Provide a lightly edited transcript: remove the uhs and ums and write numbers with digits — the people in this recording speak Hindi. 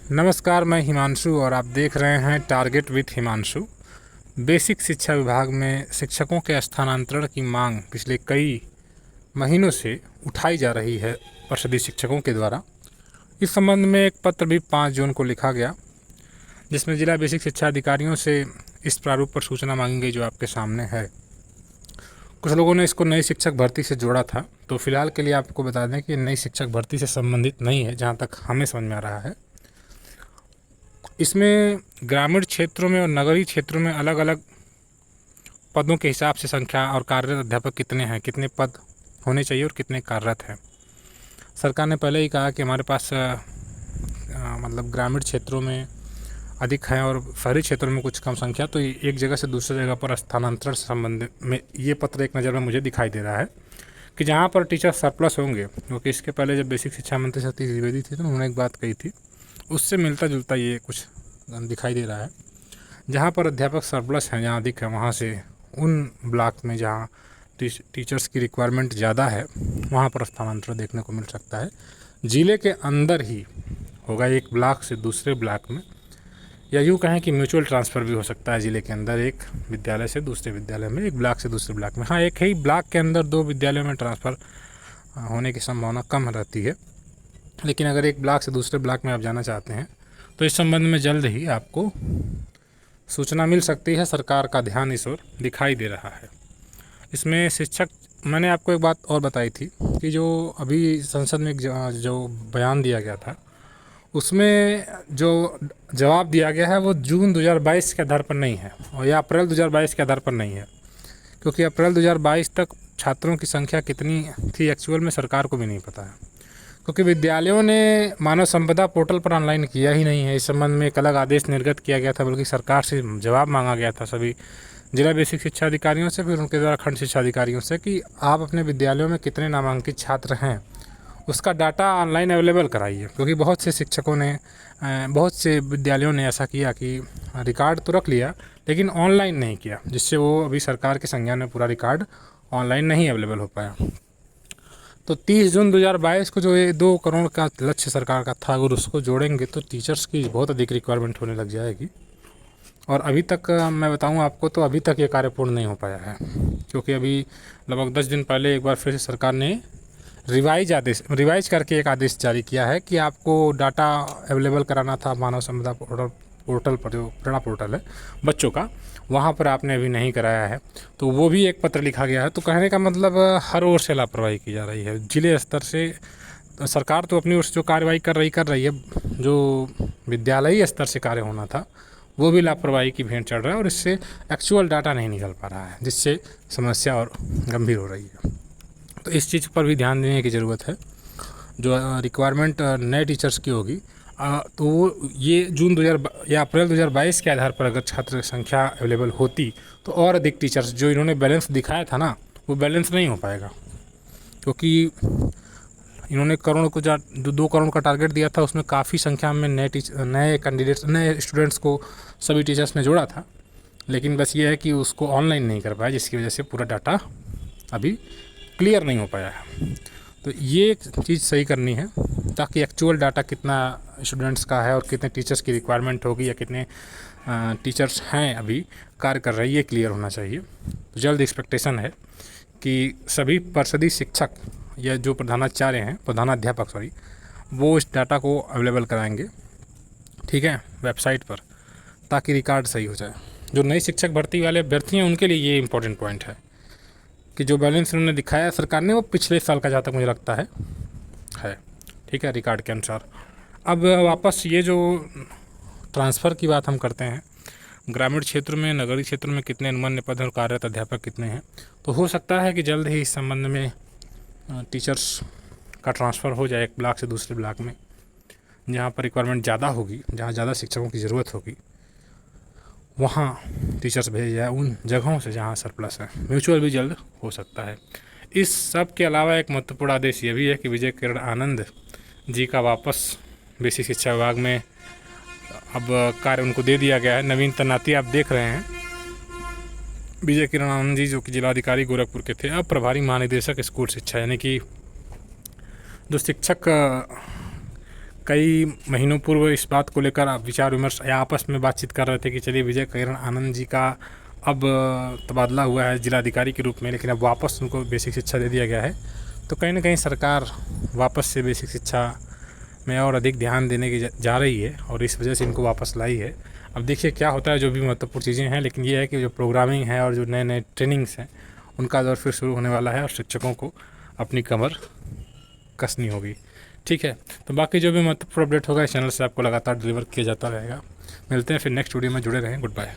नमस्कार, मैं हिमांशु और आप देख रहे हैं टारगेट विथ हिमांशु। बेसिक शिक्षा विभाग में शिक्षकों के स्थानांतरण की मांग पिछले कई महीनों से उठाई जा रही है परिषदीय शिक्षकों के द्वारा। इस संबंध में एक पत्र भी 5 जून को लिखा गया, जिसमें जिला बेसिक शिक्षा अधिकारियों से इस प्रारूप पर सूचना मांगी गई जो आपके सामने है। कुछ लोगों ने इसको नई शिक्षक भर्ती से जोड़ा था, तो फिलहाल के लिए आपको बता दें कि नई शिक्षक भर्ती से संबंधित नहीं है, जहाँ तक हमें समझ में आ रहा है। इसमें ग्रामीण क्षेत्रों में और नगरीय क्षेत्रों में अलग अलग पदों के हिसाब से संख्या और कार्यरत अध्यापक कितने हैं, कितने पद होने चाहिए और कितने कार्यरत हैं। सरकार ने पहले ही कहा कि हमारे पास मतलब ग्रामीण क्षेत्रों में अधिक हैं और शहरी क्षेत्रों में कुछ कम संख्या, तो एक जगह से दूसरी जगह पर स्थानांतरण से संबंधित में ये पत्र एक नज़र में मुझे दिखाई दे रहा है कि जहाँ पर टीचर सरप्लस होंगे, क्योंकि इसके पहले जब बेसिक शिक्षा मंत्री सतीश द्विवेदी थी तो उन्होंने एक बात कही थी, उससे मिलता जुलता ये कुछ दिखाई दे रहा है। जहाँ पर अध्यापक सरप्लस हैं, जहाँ अधिक है, वहाँ से उन ब्लॉक में जहाँ टीचर्स की रिक्वायरमेंट ज़्यादा है वहाँ पर स्थानांतरण देखने को मिल सकता है। ज़िले के अंदर ही होगा, एक ब्लॉक से दूसरे ब्लॉक में, या यूँ कहें कि म्यूचुअल ट्रांसफ़र भी हो सकता है ज़िले के अंदर एक विद्यालय से दूसरे विद्यालय में, एक ब्लॉक से दूसरे ब्लॉक में। हाँ, एक ही ब्लॉक के अंदर 2 विद्यालयों में ट्रांसफ़र होने की संभावना कम रहती है, लेकिन अगर एक ब्लॉक से दूसरे ब्लॉक में आप जाना चाहते हैं तो इस संबंध में जल्द ही आपको सूचना मिल सकती है। सरकार का ध्यान इस ओर दिखाई दे रहा है। इसमें शिक्षक, मैंने आपको एक बात और बताई थी कि जो अभी संसद में जो बयान दिया गया था, उसमें जो जवाब दिया गया है वो जून 2022 के आधार पर नहीं है और या अप्रैल 2022 के आधार पर नहीं है, क्योंकि अप्रैल 2022 तक छात्रों की संख्या कितनी थी एक्चुअल में सरकार को भी नहीं पता है, क्योंकि विद्यालयों ने मानव संपदा पोर्टल पर ऑनलाइन किया ही नहीं है। इस संबंध में एक अलग आदेश निर्गत किया गया था, बल्कि सरकार से जवाब मांगा गया था सभी जिला बेसिक शिक्षा अधिकारियों से, फिर उनके द्वारा खंड शिक्षा अधिकारियों से, कि आप अपने विद्यालयों में कितने नामांकित छात्र हैं उसका डाटा ऑनलाइन अवेलेबल कराइए। क्योंकि बहुत से शिक्षकों ने, बहुत से विद्यालयों ने ऐसा किया कि रिकॉर्ड तो रख लिया लेकिन ऑनलाइन नहीं किया, जिससे वो अभी सरकार के संज्ञान में पूरा रिकॉर्ड ऑनलाइन नहीं अवेलेबल हो पाया। तो 30 जून 2022 को जो ये 2 करोड़ का लक्ष्य सरकार का था, अगर उसको जोड़ेंगे तो टीचर्स की बहुत अधिक रिक्वायरमेंट होने लग जाएगी। और अभी तक मैं बताऊं आपको, तो अभी तक ये कार्य पूर्ण नहीं हो पाया है, क्योंकि अभी लगभग 10 दिन पहले एक बार फिर से सरकार ने रिवाइज करके एक आदेश जारी किया है कि आपको डाटा अवेलेबल कराना था मानव संपदा पोर्टल पर, जो प्रेरणा पोर्टल है बच्चों का, वहाँ पर आपने अभी नहीं कराया है, तो वो भी एक पत्र लिखा गया है। तो कहने का मतलब हर ओर से लापरवाही की जा रही है। जिले स्तर से सरकार तो अपनी ओर से जो कार्रवाई कर रही है, जो विद्यालयी स्तर से कार्य होना था वो भी लापरवाही की भेंट चढ़ रहा है और इससे एक्चुअल डाटा नहीं निकल पा रहा है, जिससे समस्या और गंभीर हो रही है। तो इस चीज़ पर भी ध्यान देने की ज़रूरत है। जो रिक्वायरमेंट नए टीचर्स की होगी, तो वो ये जून 2000 या अप्रैल 2022 के आधार पर अगर छात्र संख्या अवेलेबल होती तो और अधिक टीचर्स, जो इन्होंने बैलेंस दिखाया था ना, वो बैलेंस नहीं हो पाएगा, क्योंकि इन्होंने करोड़ को जो 2 करोड़ का टारगेट दिया था उसमें काफ़ी संख्या में नए कैंडिडेट्स, नए स्टूडेंट्स को सभी टीचर्स ने जोड़ा था, लेकिन बस ये है कि उसको ऑनलाइन नहीं कर पाया, जिसकी वजह से पूरा डाटा अभी क्लियर नहीं हो पाया है। तो ये एक चीज़ सही करनी है, ताकि एक्चुअल डाटा कितना स्टूडेंट्स का है और कितने टीचर्स की रिक्वायरमेंट होगी या कितने टीचर्स हैं अभी कार्य कर रहे हैं, ये क्लियर होना चाहिए। तो जल्द एक्सपेक्टेशन है कि सभी परिषदीय शिक्षक या जो प्रधानाचार्य हैं, प्रधानाध्यापक सॉरी, वो इस डाटा को अवेलेबल कराएंगे, ठीक है, वेबसाइट पर, ताकि रिकॉर्ड सही हो जाए। जो नई शिक्षक भर्ती वाले अभ्यर्थी हैं उनके लिए ये इंपॉर्टेंट पॉइंट है कि जो बैलेंस उन्होंने दिखाया सरकार ने, वो पिछले साल का, जहाँ तक मुझे लगता है, ठीक है, रिकॉर्ड के अनुसार। अब वापस ये जो ट्रांसफ़र की बात हम करते हैं, ग्रामीण क्षेत्र में, नगरीय क्षेत्र में कितने अनुमन्य पद और कार्यरत अध्यापक कितने हैं, तो हो सकता है कि जल्द ही इस संबंध में टीचर्स का ट्रांसफ़र हो जाए एक ब्लॉक से दूसरे ब्लॉक में, जहाँ पर रिक्वायरमेंट ज़्यादा होगी, जहाँ ज़्यादा शिक्षकों की ज़रूरत होगी, वहाँ टीचर्स भेजे जाए उन जगहों से जहाँ सरप्लस है। म्यूचुअल भी जल्द हो सकता है। इस सब के अलावा एक महत्वपूर्ण आदेश ये भी है कि विजय किरण आनंद जी का वापस बेसिक शिक्षा विभाग में अब कार्य उनको दे दिया गया है। नवीन तैनाती आप देख रहे हैं। विजय किरण आनंद जी, जो कि जिलाधिकारी गोरखपुर के थे, अब प्रभारी महानिदेशक स्कूल शिक्षा, यानी कि जो शिक्षक कई महीनों पूर्व इस बात को लेकर विचार विमर्श या आपस में बातचीत कर रहे थे कि चलिए विजय किरण आनंद जी का अब तबादला हुआ है जिलाधिकारी के रूप में, लेकिन अब वापस उनको बेसिक शिक्षा दे दिया गया है। तो कहीं ना कहीं सरकार वापस से बेसिक शिक्षा में और अधिक ध्यान देने की जा रही है और इस वजह से इनको वापस लाई है। अब देखिए क्या होता है, जो भी महत्वपूर्ण चीज़ें हैं, लेकिन ये है कि जो प्रोग्रामिंग है और जो नए नए ट्रेनिंग्स हैं उनका दौर फिर शुरू होने वाला है और शिक्षकों को अपनी कमर कसनी होगी। ठीक है, तो बाकी जो भी महत्वपूर्ण अपडेट होगा इस चैनल से आपको लगातार डिलीवर किया जाता रहेगा। मिलते हैं फिर नेक्स्ट वीडियो में, जुड़े रहें। Good bye.